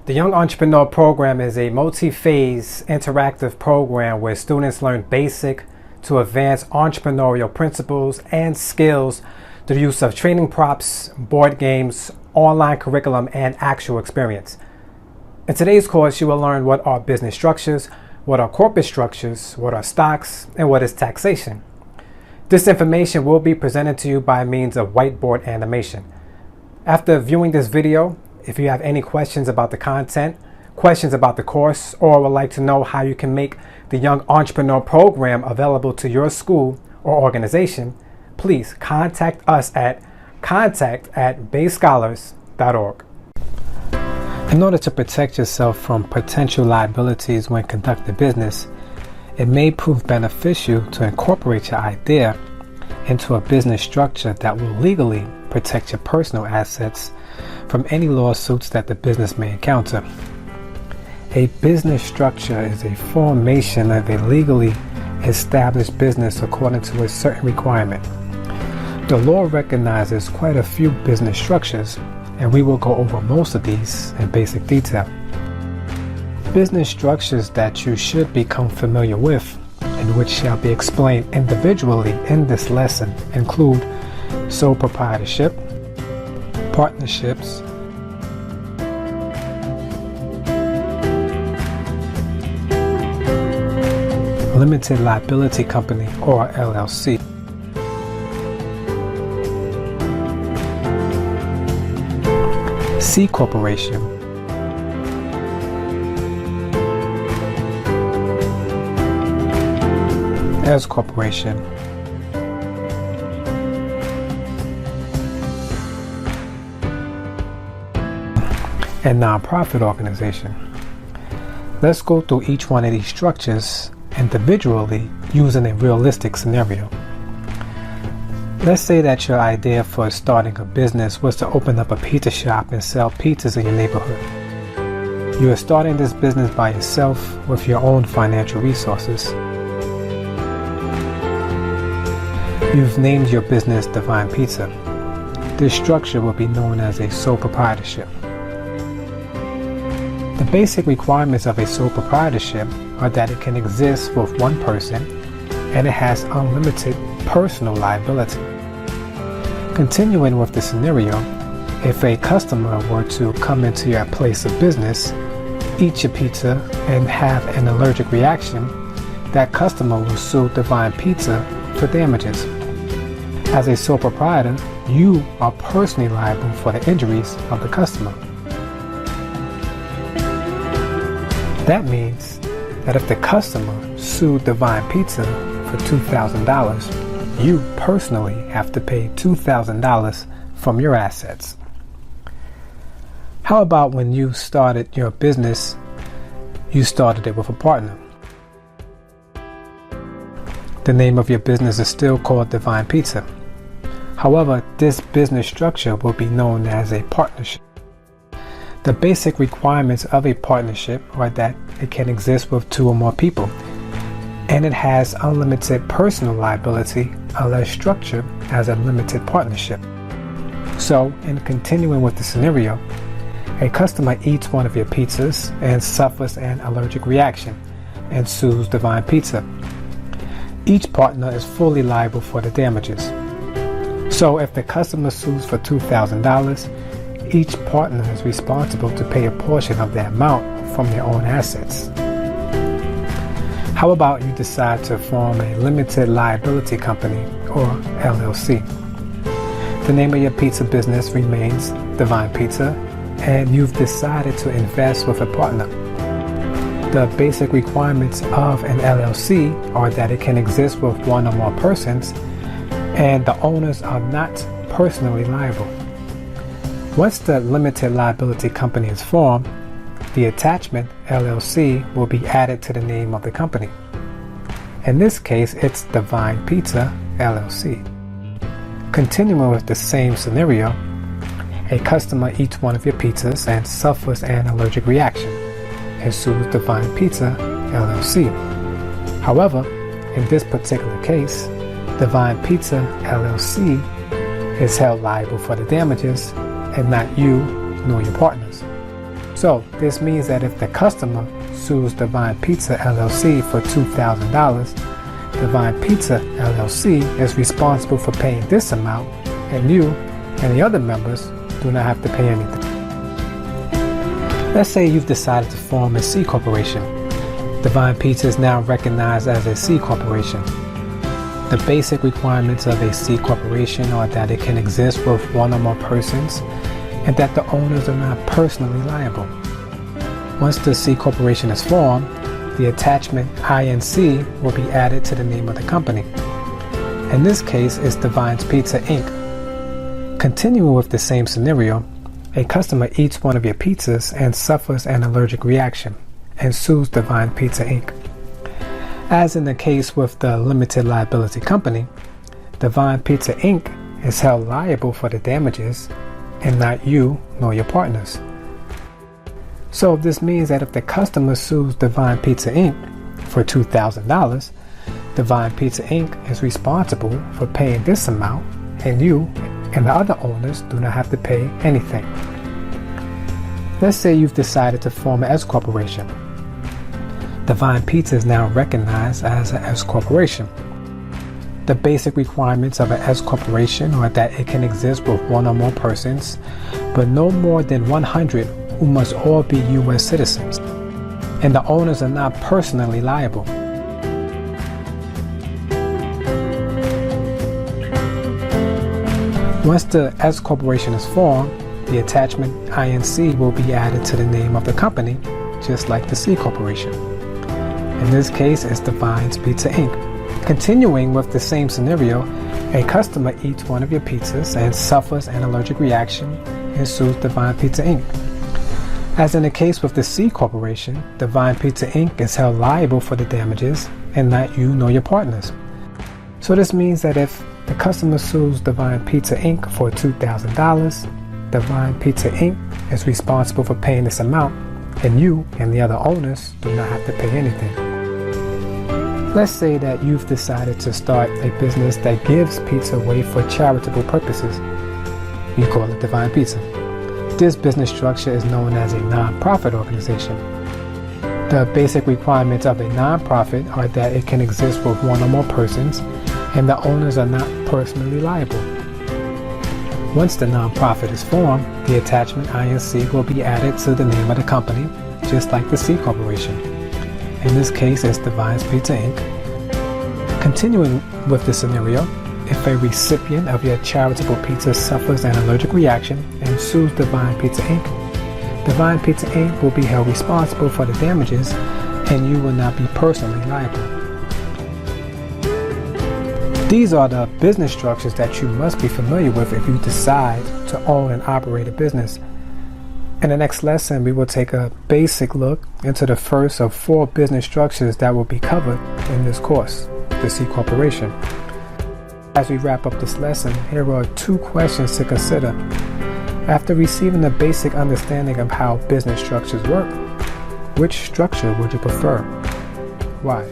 The Young Entrepreneur Program is a multi-phase interactive program where students learn basic to advanced entrepreneurial principles and skills through the use of training props, board games, online curriculum, and actual experience. In today's course, you will learn what are business structures, what are corporate structures, what are stocks, and what is taxation. This information will be presented to you by means of whiteboard animation. After viewing this video, if you have any questions about the content, questions about the course, or would like to know how you can make the Young Entrepreneur Program available to your school or organization, please contact us at contact@bayscholars.org. In order to protect yourself from potential liabilities when conducting business, it may prove beneficial to incorporate your idea into a business structure that will legally protect your personal assets from any lawsuits that the business may encounter. A business structure is a formation of a legally established business according to a certain requirement. The law recognizes quite a few business structures, and we will go over most of these in basic detail. Business structures that you should become familiar with, and which shall be explained individually in this lesson, include sole proprietorship, partnerships, limited liability company or LLC, C corporation, S corporation, and nonprofit organization. Let's go through each one of these structures individually using a realistic scenario. Let's say that your idea for starting a business was to open up a pizza shop and sell pizzas in your neighborhood. You are starting this business by yourself with your own financial resources. You've named your business Divine Pizza. This structure will be known as a sole proprietorship. The basic requirements of a sole proprietorship are that it can exist with one person and it has unlimited personal liability. Continuing with the scenario, if a customer were to come into your place of business, eat your pizza, and have an allergic reaction, that customer will sue Divine Pizza for damages. As a sole proprietor, you are personally liable for the injuries of the customer. That means that if the customer sued Divine Pizza for $2,000, you personally have to pay $2,000 from your assets. How about when you started your business, you started it with a partner? The name of your business is still called Divine Pizza. However, this business structure will be known as a partnership. The basic requirements of a partnership are that it can exist with two or more people, and it has unlimited personal liability unless structured as a limited partnership. So, in continuing with the scenario, a customer eats one of your pizzas and suffers an allergic reaction and sues Divine Pizza. Each partner is fully liable for the damages. So, if the customer sues for $2,000, each partner is responsible to pay a portion of that amount from their own assets. How about you decide to form a limited liability company or LLC? The name of your pizza business remains Divine Pizza, and you've decided to invest with a partner. The basic requirements of an LLC are that it can exist with one or more persons, and the owners are not personally liable. Once the limited liability company is formed, the attachment LLC will be added to the name of the company. In this case, it's Divine Pizza LLC. Continuing with the same scenario, a customer eats one of your pizzas and suffers an allergic reaction and sues Divine Pizza LLC. However, in this particular case, Divine Pizza LLC is held liable for the damages and not you nor your partners. So this means that if the customer sues Divine Pizza LLC for $2,000, Divine Pizza LLC is responsible for paying this amount, and you and the other members do not have to pay anything. Let's say you've decided to form a C corporation. Divine Pizza is now recognized as a C corporation. The basic requirements of a C corporation are that it can exist with one or more persons and that the owners are not personally liable. Once the C corporation is formed, the attachment INC will be added to the name of the company. In this case, it's Divine's Pizza Inc. Continuing with the same scenario, a customer eats one of your pizzas and suffers an allergic reaction and sues Divine Pizza Inc. As in the case with the limited liability company, Divine Pizza Inc. is held liable for the damages and not you nor your partners. So this means that if the customer sues Divine Pizza Inc. for $2,000, Divine Pizza Inc. is responsible for paying this amount, and you and the other owners do not have to pay anything. Let's say you've decided to form an S corporation. Divine Pizza is now recognized as an S corporation. The basic requirements of an S corporation are that it can exist with one or more persons, but no more than 100 who must all be U.S. citizens, and the owners are not personally liable. Once the S corporation is formed, the attachment INC will be added to the name of the company, just like the C corporation. In this case, it's Divine's Pizza Inc. Continuing with the same scenario, a customer eats one of your pizzas and suffers an allergic reaction and sues Divine Pizza Inc. As in the case with the C corporation, Divine Pizza Inc. is held liable for the damages and not you nor your partners. So this means that if the customer sues Divine Pizza Inc. for $2,000, Divine Pizza Inc. is responsible for paying this amount, and you and the other owners do not have to pay anything. Let's say that you've decided to start a business that gives pizza away for charitable purposes. You call it Divine Pizza. This business structure is known as a non-profit organization. The basic requirements of a non-profit are that it can exist with one or more persons and the owners are not personally liable. Once the non-profit is formed, the attachment INC will be added to the name of the company, just like the C corporation. In this case, it's Divine's Pizza Inc. Continuing with the scenario, if a recipient of your charitable pizza suffers an allergic reaction and sues Divine Pizza Inc., Divine Pizza Inc. will be held responsible for the damages and you will not be personally liable. These are the business structures that you must be familiar with if you decide to own and operate a business. In the next lesson, we will take a basic look into the first of 4 business structures that will be covered in this course, the C corporation. As we wrap up this lesson, here are 2 questions to consider. After receiving a basic understanding of how business structures work, which structure would you prefer? Why?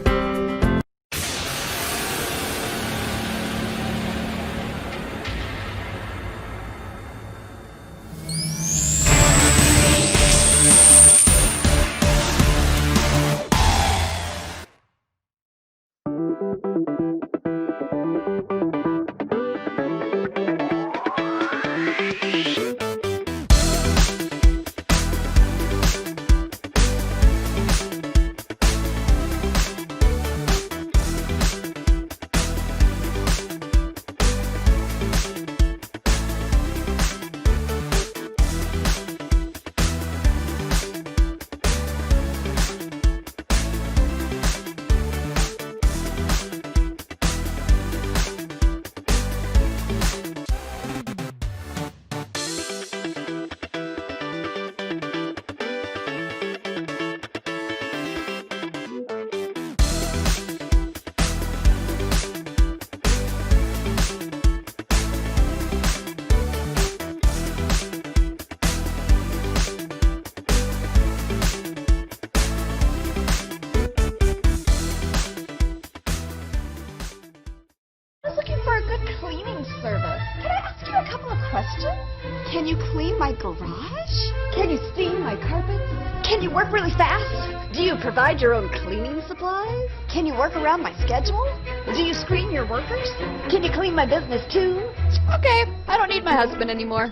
Cleaning service. Can I ask you a couple of questions? Can you clean my garage? Can you steam my carpets? Can you work really fast? Do you provide your own cleaning supplies? Can you work around my schedule? Do you screen your workers? Can you clean my business too? Okay, I don't need my husband anymore.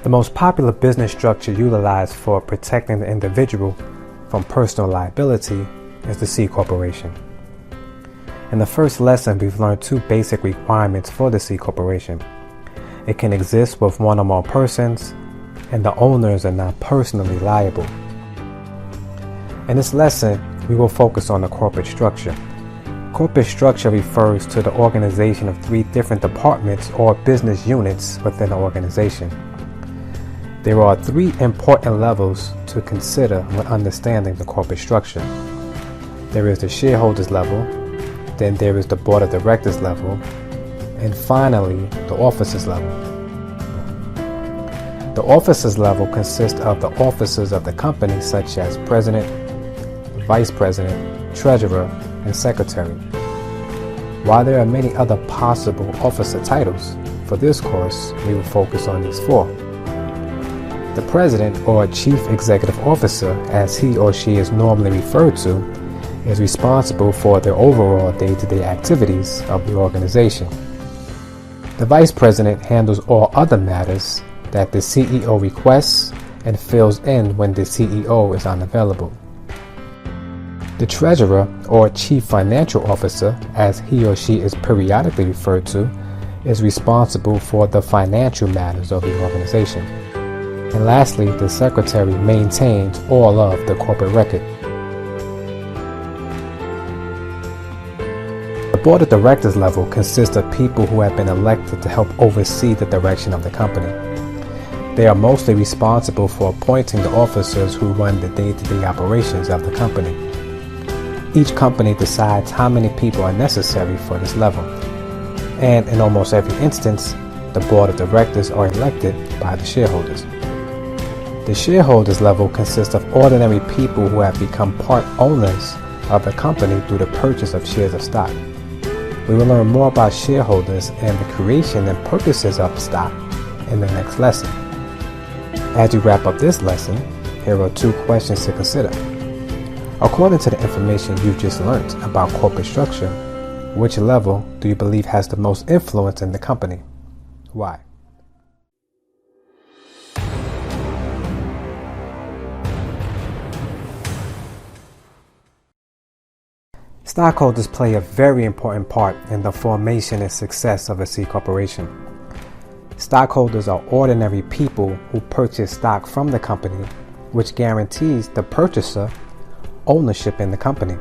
The most popular business structure utilized for protecting the individual from personal liability is the C Corporation. In the first lesson, we've learned two basic requirements for the C Corporation. It can exist with one or more persons, and the owners are not personally liable. In this lesson, we will focus on the corporate structure. Corporate structure refers to the organization of three different departments or business units within an organization. There are three important levels to consider when understanding the corporate structure. There is the shareholders level, then there is the board of directors level, and finally the officers level. The officers level consists of the officers of the company such as president, vice president, treasurer, and secretary. While there are many other possible officer titles, for this course we will focus on these four. The president, or chief executive officer, as he or she is normally referred to, is responsible for the overall day-to-day activities of the organization. The vice president handles all other matters that the CEO requests and fills in when the CEO is unavailable. The treasurer, or chief financial officer, as he or she is periodically referred to, is responsible for the financial matters of the organization. And lastly, the secretary maintains all of the corporate record. The board of directors level consists of people who have been elected to help oversee the direction of the company. They are mostly responsible for appointing the officers who run the day-to-day operations of the company. Each company decides how many people are necessary for this level. And in almost every instance, the board of directors are elected by the shareholders. The shareholders level consists of ordinary people who have become part owners of the company through the purchase of shares of stock. We will learn more about shareholders and the creation and purposes of stock in the next lesson. As we wrap up this lesson, here are two questions to consider. According to the information you've just learned about corporate structure, which level do you believe has the most influence in the company? Why? Stockholders play a very important part in the formation and success of a C corporation. Stockholders are ordinary people who purchase stock from the company, which guarantees the purchaser ownership in the company.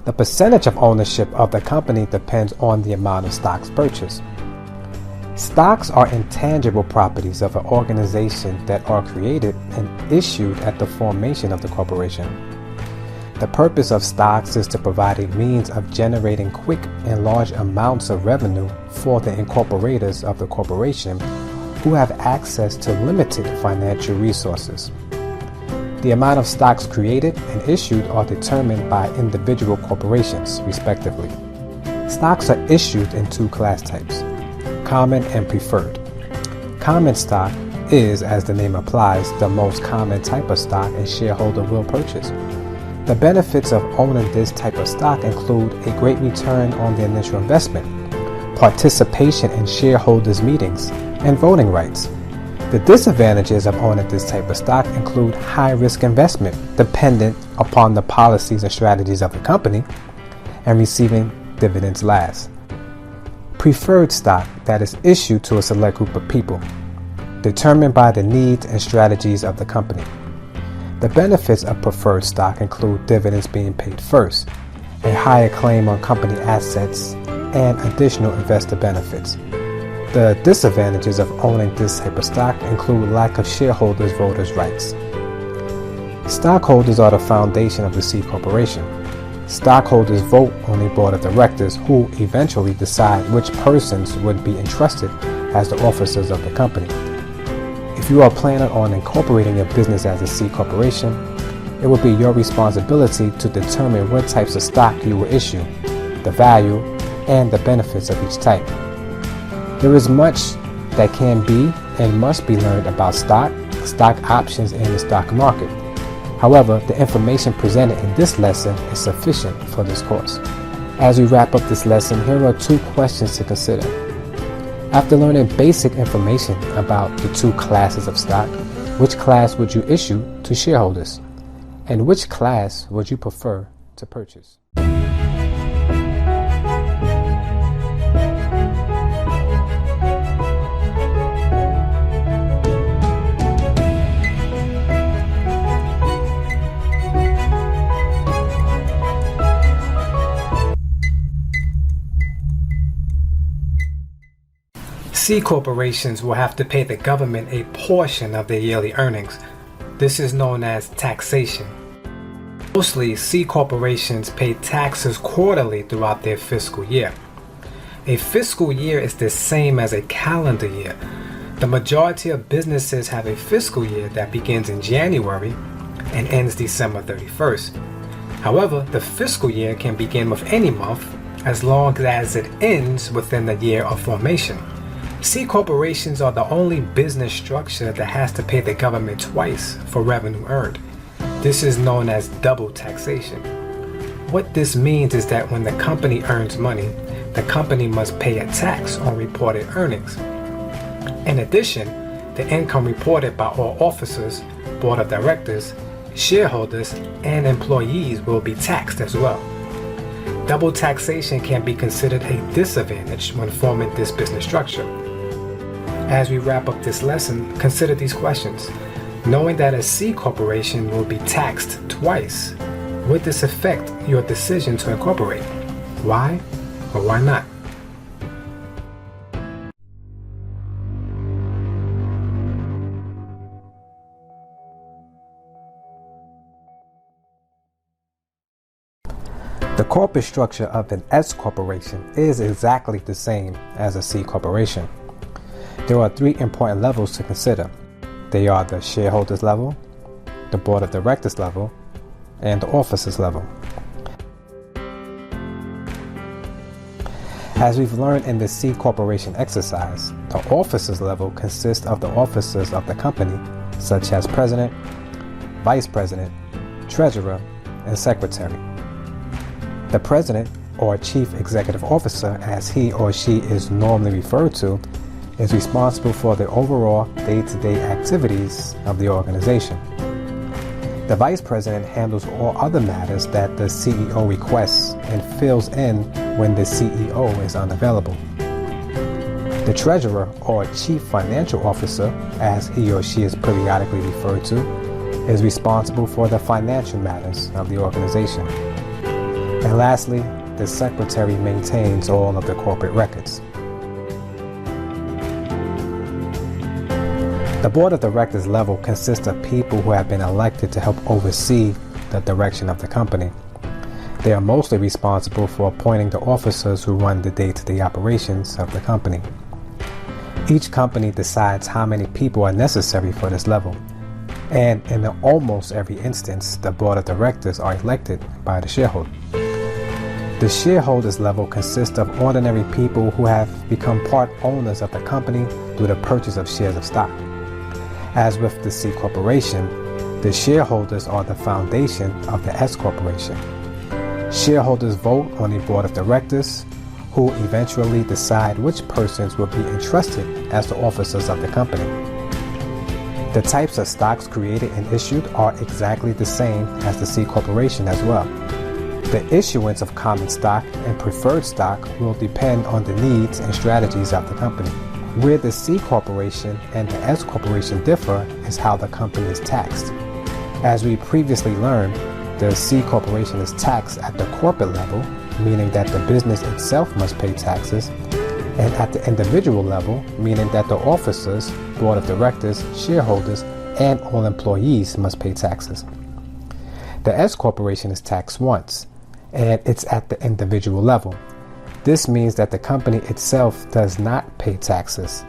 The percentage of ownership of the company depends on the amount of stocks purchased. Stocks are intangible properties of an organization that are created and issued at the formation of the corporation. The purpose of stocks is to provide a means of generating quick and large amounts of revenue for the incorporators of the corporation who have access to limited financial resources. The amount of stocks created and issued are determined by individual corporations, respectively. Stocks are issued in two class types: common and preferred. Common stock is, as the name implies, the most common type of stock a shareholder will purchase. The benefits of owning this type of stock include a great return on the initial investment, participation in shareholders' meetings, and voting rights. The disadvantages of owning this type of stock include high-risk investment dependent upon the policies and strategies of the company, and receiving dividends last. Preferred stock that is issued to a select group of people, determined by the needs and strategies of the company. The benefits of preferred stock include dividends being paid first, a higher claim on company assets, and additional investor benefits. The disadvantages of owning this type of stock include lack of shareholders' voters' rights. Stockholders are the foundation of the C Corporation. Stockholders vote on a board of directors who eventually decide which persons would be entrusted as the officers of the company. If you are planning on incorporating your business as a C Corporation, it will be your responsibility to determine what types of stock you will issue, the value, and the benefits of each type. There is much that can be and must be learned about stock options, and the stock market. However, the information presented in this lesson is sufficient for this course. As we wrap up this lesson, here are two questions to consider. After learning basic information about the two classes of stock, which class would you issue to shareholders? And which class would you prefer to purchase? C corporations will have to pay the government a portion of their yearly earnings. This is known as taxation. Mostly, C corporations pay taxes quarterly throughout their fiscal year. A fiscal year is the same as a calendar year. The majority of businesses have a fiscal year that begins in January and ends December 31st. However, the fiscal year can begin with any month as long as it ends within the year of formation. C corporations are the only business structure that has to pay the government twice for revenue earned. This is known as double taxation. What this means is that when the company earns money, the company must pay a tax on reported earnings. In addition, the income reported by all officers, board of directors, shareholders, and employees will be taxed as well. Double taxation can be considered a disadvantage when forming this business structure. As we wrap up this lesson, consider these questions. Knowing that a C corporation will be taxed twice, would this affect your decision to incorporate? Why or why not? The corporate structure of an S corporation is exactly the same as a C corporation. There are three important levels to consider. They are the shareholders level, the board of directors level, and the officers level. As we've learned in the C corporation exercise, the officers level consists of the officers of the company, such as president, vice president, treasurer, and secretary. The president, or chief executive officer, as he or she is normally referred to, is responsible for the overall day-to-day activities of the organization. The vice president handles all other matters that the CEO requests and fills in when the CEO is unavailable. The treasurer, or chief financial officer, as he or she is periodically referred to, is responsible for the financial matters of the organization. And lastly, the secretary maintains all of the corporate records. The board of directors level consists of people who have been elected to help oversee the direction of the company. They are mostly responsible for appointing the officers who run the day-to-day operations of the company. Each company decides how many people are necessary for this level, and in almost every instance, the board of directors are elected by the shareholder. The shareholders level consists of ordinary people who have become part owners of the company through the purchase of shares of stock. As with the C corporation, the shareholders are the foundation of the S corporation. Shareholders vote on a board of directors who eventually decide which persons will be entrusted as the officers of the company. The types of stocks created and issued are exactly the same as the C corporation as well. The issuance of common stock and preferred stock will depend on the needs and strategies of the company. Where the C corporation and the S corporation differ is how the company is taxed. As we previously learned, the C corporation is taxed at the corporate level, meaning that the business itself must pay taxes, and at the individual level, meaning that the officers, board of directors, shareholders, and all employees must pay taxes. The S corporation is taxed once, and it's at the individual level. This means that the company itself does not pay taxes.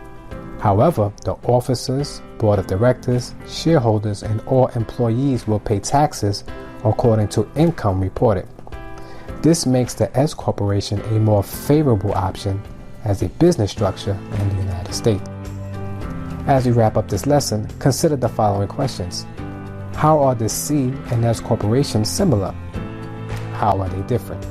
However, the officers, board of directors, shareholders, and all employees will pay taxes according to income reported. This makes the S corporation a more favorable option as a business structure in the United States. As we wrap up this lesson, consider the following questions. How are the C and S corporations similar? How are they different?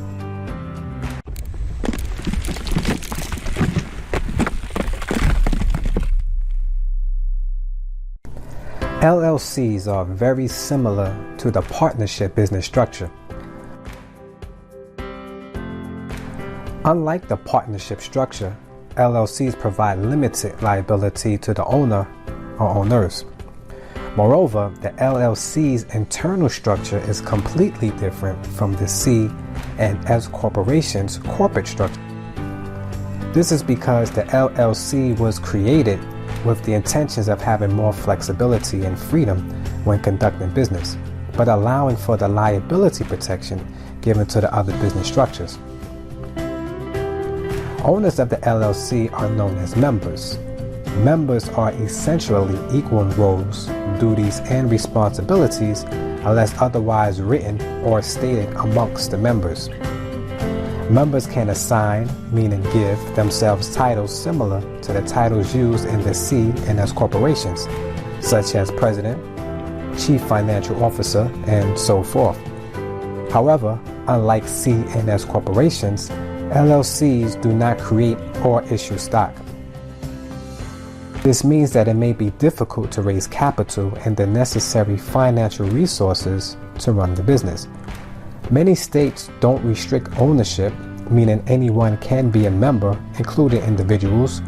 LLCs are very similar to the partnership business structure. Unlike the partnership structure, LLCs provide limited liability to the owner or owners. Moreover, the LLC's internal structure is completely different from the C and S corporation's corporate structure. This is because the LLC was created with the intentions of having more flexibility and freedom when conducting business, but allowing for the liability protection given to the other business structures. Owners of the LLC are known as members. Members are essentially equal in roles, duties, and responsibilities unless otherwise written or stated amongst the members. Members can assign, meaning give, themselves titles similar to the titles used in the C and S corporations, such as President, Chief Financial Officer, and so forth. However, unlike C and S corporations, LLCs do not create or issue stock. This means that it may be difficult to raise capital and the necessary financial resources to run the business. Many states don't restrict ownership, meaning anyone can be a member, including individuals,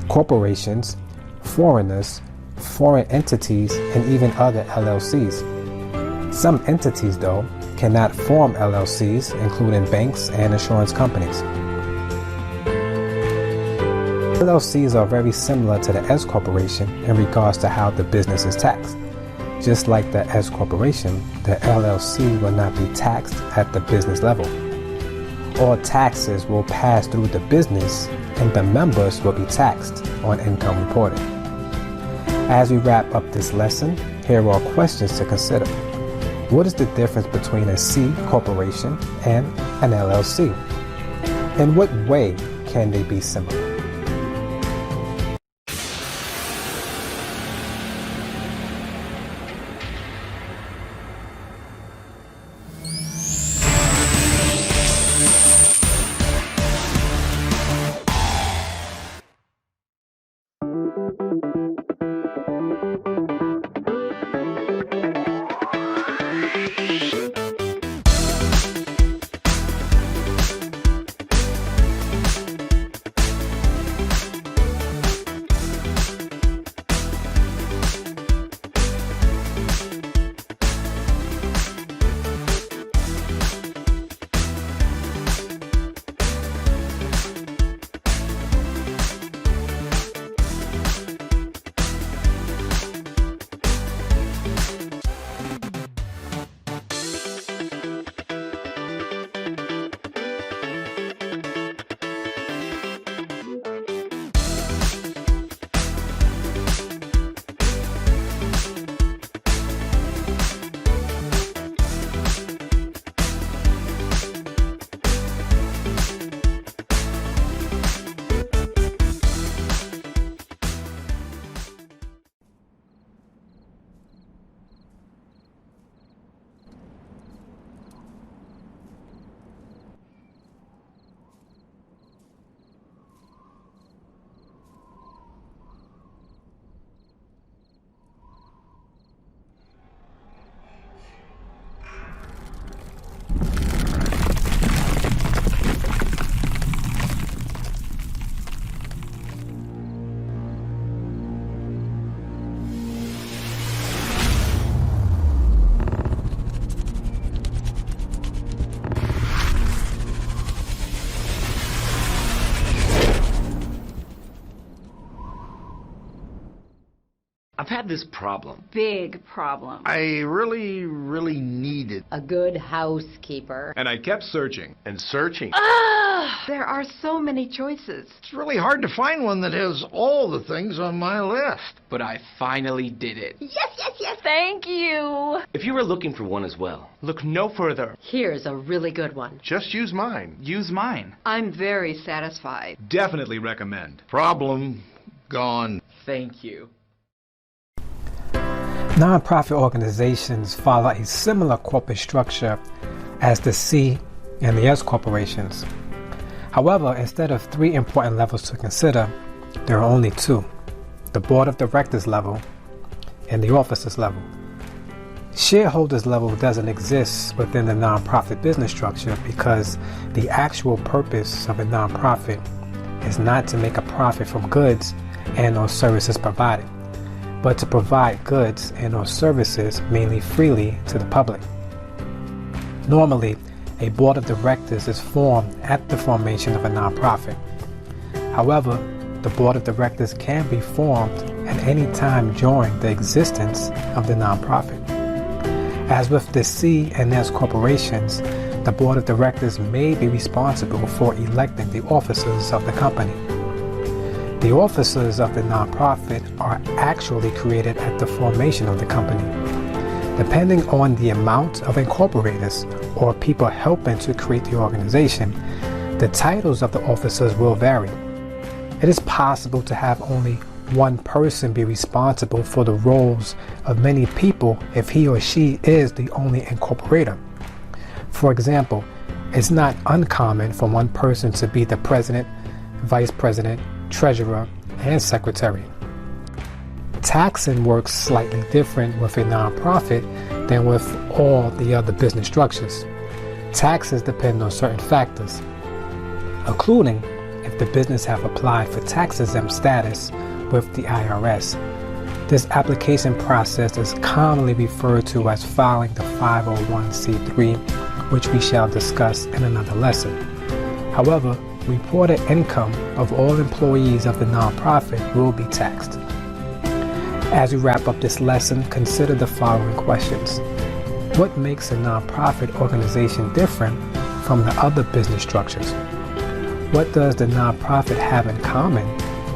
corporations, foreigners, foreign entities, and even other LLCs. Some entities, though, cannot form LLCs, including banks and insurance companies. LLCs are very similar to the S corporation in regards to how the business is taxed. Just like the S corporation, the LLC will not be taxed at the business level. All taxes will pass through the business and the members will be taxed on income reported. As we wrap up this lesson, here are questions to consider. What is the difference between a C corporation and an LLC? In what way can they be similar? I've had this problem. Big problem. I really needed. A good housekeeper. And I kept searching. And searching. There are so many choices. It's really hard to find one that has all the things on my list. But I finally did it. Yes, thank you. If you were looking for one as well, Look no further. Here's a really good one. Just use mine. Use mine. I'm very satisfied. Definitely recommend. Problem gone. thank you. Nonprofit organizations follow a similar corporate structure as the C and the S corporations. However, instead of 3 important levels to consider, there are only 2, the board of directors level and the officers level. Shareholders level doesn't exist within the nonprofit business structure because the actual purpose of a nonprofit is not to make a profit from goods and or services provided, but to provide goods and or services mainly freely to the public. Normally, a board of directors is formed at the formation of a nonprofit. However, the board of directors can be formed at any time during the existence of the nonprofit. As with the C and S corporations, the board of directors may be responsible for electing the officers of the company. The officers of the nonprofit are actually created at the formation of the company. Depending on the amount of incorporators or people helping to create the organization, the titles of the officers will vary. It is possible to have only one person be responsible for the roles of many people if he or she is the only incorporator. For example, it's not uncommon for one person to be the president, vice president, treasurer, and secretary. Taxing works slightly different with a nonprofit than with all the other business structures. Taxes depend on certain factors, including if the business have applied for tax-exempt status with the IRS. This application process is commonly referred to as filing the 501c3, which we shall discuss in another lesson. However, reported income of all employees of the nonprofit will be taxed. As we wrap up this lesson, consider the following questions. What makes a nonprofit organization different from the other business structures? What does the nonprofit have in common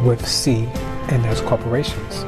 with C and S corporations?